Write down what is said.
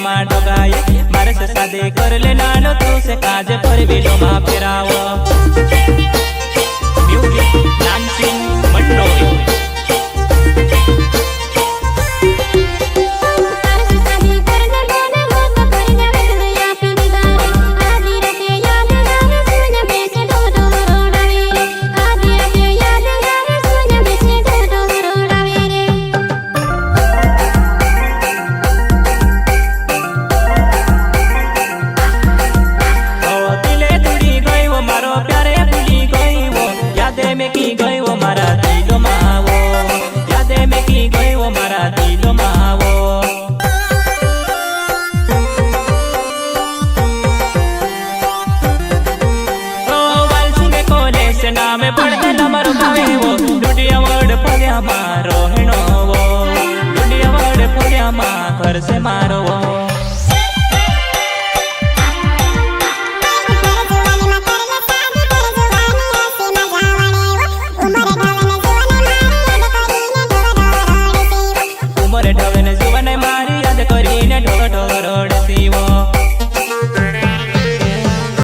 में डोगाए मारे से शादी कर ले नानो तू से काज पर बिलो मा फेरावो म्यूजिक डांसिंग मंडोई नाम पढ़ते नमर भावे वो लुडिया वर्ड फलिया मारो हेणो वो लुडिया वर्ड फलिया मा घर से मारो वो उमर ढवन जुवन मा